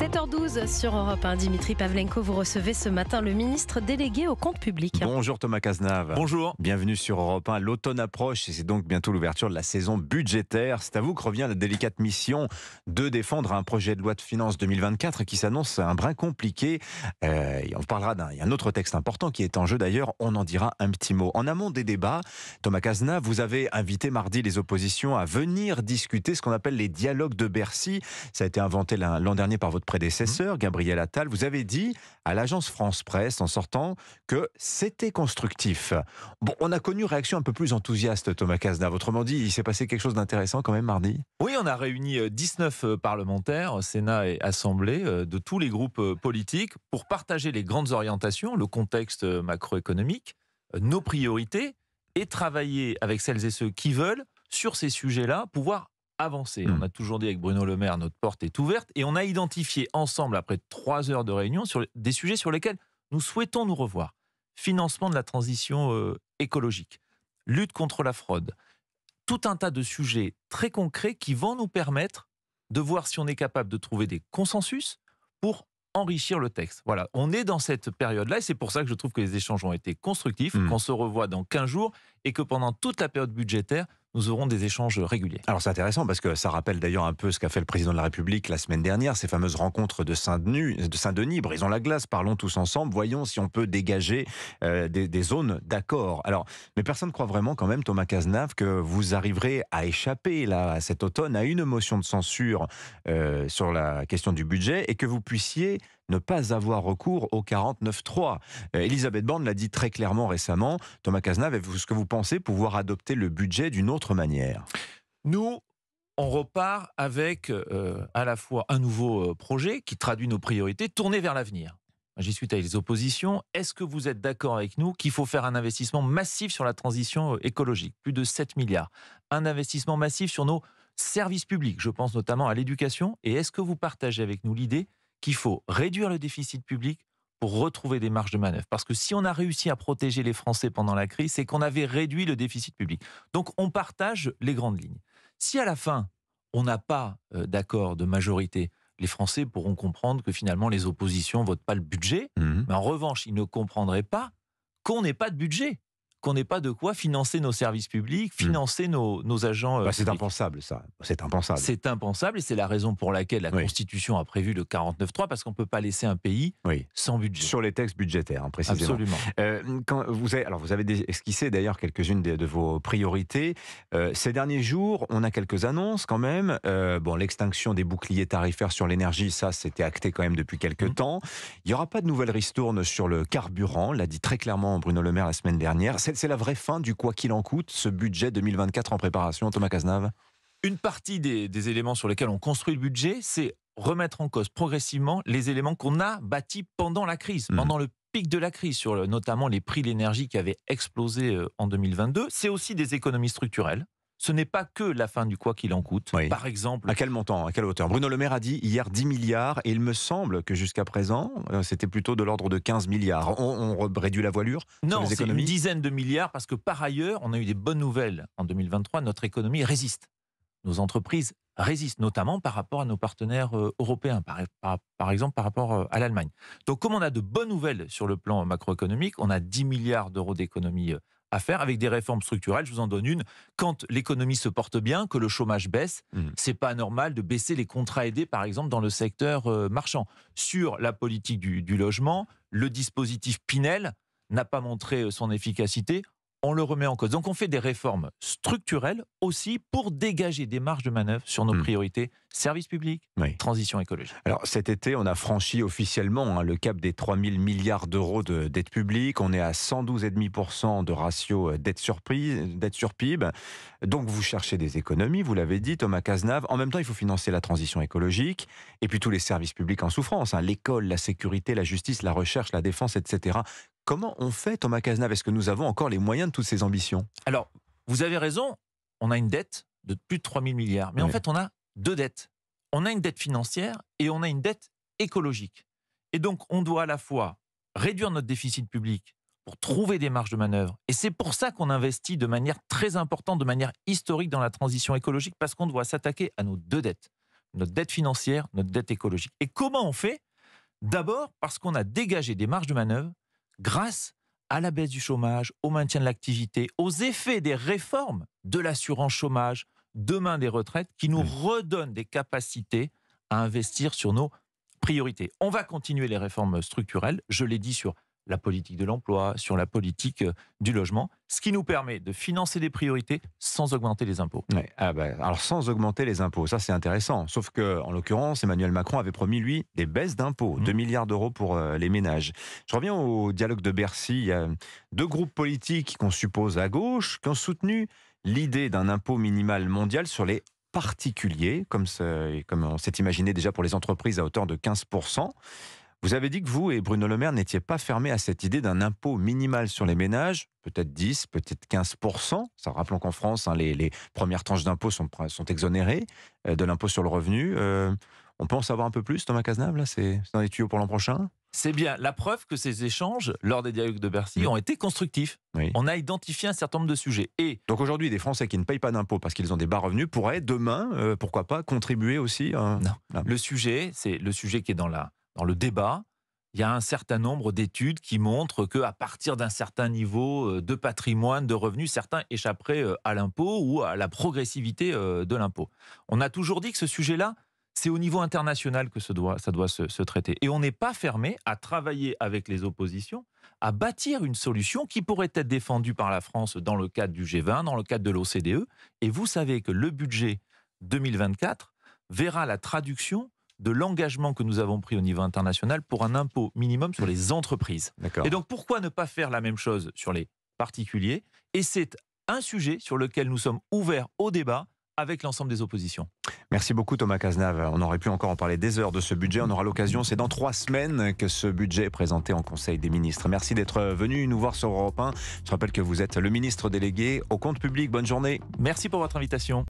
7h12 sur Europe 1. Dimitri Pavlenko, vous recevez ce matin le ministre délégué au compte public. Bonjour Thomas Cazenave. Bonjour. Bienvenue sur Europe 1. L'automne approche et c'est donc bientôt l'ouverture de la saison budgétaire. C'est à vous que revient la délicate mission de défendre un projet de loi de finances 2024 qui s'annonce un brin compliqué. On parlera il y a un autre texte important qui est en jeu d'ailleurs. On en dira un petit mot. En amont des débats, Thomas Cazenave, vous avez invité mardi les oppositions à venir discuter ce qu'on appelle les dialogues de Bercy. Ça a été inventé l'an dernier par votre prédécesseur, Gabriel Attal. Vous avez dit à l'agence France Presse, en sortant, que c'était constructif. Bon, on a connu une réaction un peu plus enthousiaste, Thomas Cazenave. Autrement dit, il s'est passé quelque chose d'intéressant quand même mardi. Oui, on a réuni 19 parlementaires, Sénat et Assemblée, de tous les groupes politiques, pour partager les grandes orientations, le contexte macroéconomique, nos priorités, et travailler avec celles et ceux qui veulent, sur ces sujets-là, pouvoir avancer. On a toujours dit avec Bruno Le Maire, notre porte est ouverte, et on a identifié ensemble, après 3 heures de réunion, des sujets sur lesquels nous souhaitons nous revoir. Financement de la transition écologique, lutte contre la fraude, tout un tas de sujets très concrets qui vont nous permettre de voir si on est capable de trouver des consensus pour enrichir le texte. Voilà, on est dans cette période-là et c'est pour ça que je trouve que les échanges ont été constructifs, qu'on se revoit dans 15 jours et que pendant toute la période budgétaire, nous aurons des échanges réguliers. Alors c'est intéressant parce que ça rappelle d'ailleurs un peu ce qu'a fait le président de la République la semaine dernière, ces fameuses rencontres de Saint-Denis, brisons la glace, parlons tous ensemble, voyons si on peut dégager des zones d'accord. Alors, mais personne ne croit vraiment quand même, Thomas Cazenave, que vous arriverez à échapper là, cet automne à une motion de censure sur la question du budget et que vous puissiez ne pas avoir recours au 49.3. Elisabeth Borne l'a dit très clairement récemment. Thomas Cazenave, est-ce que vous pensez pouvoir adopter le budget d'une autre manière ? Nous, on repart avec à la fois un nouveau projet qui traduit nos priorités, tourné vers l'avenir. J'y suis avec les oppositions. Est-ce que vous êtes d'accord avec nous qu'il faut faire un investissement massif sur la transition écologique ? Plus de 7 milliards. Un investissement massif sur nos services publics. Je pense notamment à l'éducation. Et est-ce que vous partagez avec nous l'idée qu'il faut réduire le déficit public pour retrouver des marges de manœuvre. Parce que si on a réussi à protéger les Français pendant la crise, c'est qu'on avait réduit le déficit public. Donc on partage les grandes lignes. Si à la fin, on n'a pas d'accord de majorité, les Français pourront comprendre que finalement les oppositions ne votent pas le budget, mais en revanche, ils ne comprendraient pas qu'on n'ait pas de budget, qu'on n'ait pas de quoi financer nos services publics, financer nos agents c'est impensable, ça. C'est impensable. C'est impensable et c'est la raison pour laquelle la Constitution a prévu le 49.3, parce qu'on ne peut pas laisser un pays sans budget. Sur les textes budgétaires, précisément. Absolument. Quand vous avez esquissé d'ailleurs quelques-unes de vos priorités. Ces derniers jours, on a quelques annonces quand même. L'extinction des boucliers tarifaires sur l'énergie, ça c'était acté quand même depuis quelques temps. Il n'y aura pas de nouvelle ristourne sur le carburant, l'a dit très clairement Bruno Le Maire la semaine dernière. C'est la vraie fin du quoi qu'il en coûte, ce budget 2024 en préparation, Thomas Cazenave ? Une partie des éléments sur lesquels on construit le budget, c'est remettre en cause progressivement les éléments qu'on a bâtis pendant la crise, pendant le pic de la crise, sur notamment les prix de l'énergie qui avaient explosé en 2022. C'est aussi des économies structurelles. Ce n'est pas que la fin du quoi qu'il en coûte. Par exemple... À quel montant ? À quelle hauteur ? Bruno Le Maire a dit hier 10 milliards et il me semble que jusqu'à présent, c'était plutôt de l'ordre de 15 milliards. On réduit la voilure sur les économies ? Non, c'est une dizaine de milliards parce que par ailleurs, on a eu des bonnes nouvelles en 2023. Notre économie résiste. Nos entreprises résistent, notamment par rapport à nos partenaires européens, par exemple par rapport à l'Allemagne. Donc comme on a de bonnes nouvelles sur le plan macroéconomique, on a 10 milliards d'euros d'économies à faire avec des réformes structurelles. Je vous en donne une. Quand l'économie se porte bien, que le chômage baisse, c'est pas normal de baisser les contrats aidés, par exemple, dans le secteur marchand. Sur la politique du logement, le dispositif Pinel n'a pas montré son efficacité. On le remet en cause. Donc on fait des réformes structurelles aussi pour dégager des marges de manœuvre sur nos priorités, services publics, transition écologique. Alors cet été, on a franchi officiellement le cap des 3 000 milliards d'euros de dette publique. On est à 112,5% de ratio dette sur PIB. Donc vous cherchez des économies, vous l'avez dit, Thomas Cazenave. En même temps, il faut financer la transition écologique et puis tous les services publics en souffrance. L'école, la sécurité, la justice, la recherche, la défense, etc. Comment on fait, Thomas Cazenave ? Est-ce que nous avons encore les moyens de toutes ces ambitions ? Alors, vous avez raison, on a une dette de plus de 3 000 milliards. Mais en fait, on a deux dettes. On a une dette financière et on a une dette écologique. Et donc, on doit à la fois réduire notre déficit public pour trouver des marges de manœuvre. Et c'est pour ça qu'on investit de manière très importante, de manière historique dans la transition écologique, parce qu'on doit s'attaquer à nos deux dettes. notre dette financière, notre dette écologique. Et comment on fait ? D'abord parce qu'on a dégagé des marges de manœuvre grâce à la baisse du chômage, au maintien de l'activité, aux effets des réformes de l'assurance chômage, demain des retraites, qui nous redonnent des capacités à investir sur nos priorités. On va continuer les réformes structurelles, je l'ai dit, sur la politique de l'emploi, sur la politique du logement, ce qui nous permet de financer des priorités sans augmenter les impôts. Ouais, alors sans augmenter les impôts, ça c'est intéressant. Sauf que, en l'occurrence, Emmanuel Macron avait promis, lui, des baisses d'impôts, 2 milliards d'euros pour les ménages. Je reviens au dialogue de Bercy. Il y a 2 groupes politiques qu'on suppose à gauche qui ont soutenu l'idée d'un impôt minimal mondial sur les particuliers, comme on s'est imaginé déjà pour les entreprises à hauteur de 15%. Vous avez dit que vous et Bruno Le Maire n'étiez pas fermés à cette idée d'un impôt minimal sur les ménages, peut-être 10, peut-être 15%. Ça, rappelons qu'en France, les premières tranches d'impôts sont exonérées de l'impôt sur le revenu. On peut en savoir un peu plus, Thomas Cazenave, là, c'est dans les tuyaux pour l'an prochain ? C'est bien la preuve que ces échanges, lors des dialogues de Bercy, ont été constructifs. Oui. On a identifié un certain nombre de sujets. Et donc aujourd'hui, des Français qui ne payent pas d'impôts parce qu'ils ont des bas revenus pourraient demain, pourquoi pas, contribuer aussi Non. Le sujet, c'est le sujet qui est dans le débat. Il y a un certain nombre d'études qui montrent qu'à partir d'un certain niveau de patrimoine, de revenus, certains échapperaient à l'impôt ou à la progressivité de l'impôt. On a toujours dit que ce sujet-là, c'est au niveau international que ça doit se traiter. Et on n'est pas fermé à travailler avec les oppositions, à bâtir une solution qui pourrait être défendue par la France dans le cadre du G20, dans le cadre de l'OCDE. Et vous savez que le budget 2024 verra la traduction de l'engagement que nous avons pris au niveau international pour un impôt minimum sur les entreprises. D'accord. Et donc, pourquoi ne pas faire la même chose sur les particuliers ? Et c'est un sujet sur lequel nous sommes ouverts au débat avec l'ensemble des oppositions. Merci beaucoup Thomas Cazenave. On aurait pu encore en parler des heures de ce budget. On aura l'occasion, c'est dans 3 semaines que ce budget est présenté en Conseil des ministres. Merci d'être venu nous voir sur Europe 1. Je rappelle que vous êtes le ministre délégué au compte public. Bonne journée. Merci pour votre invitation.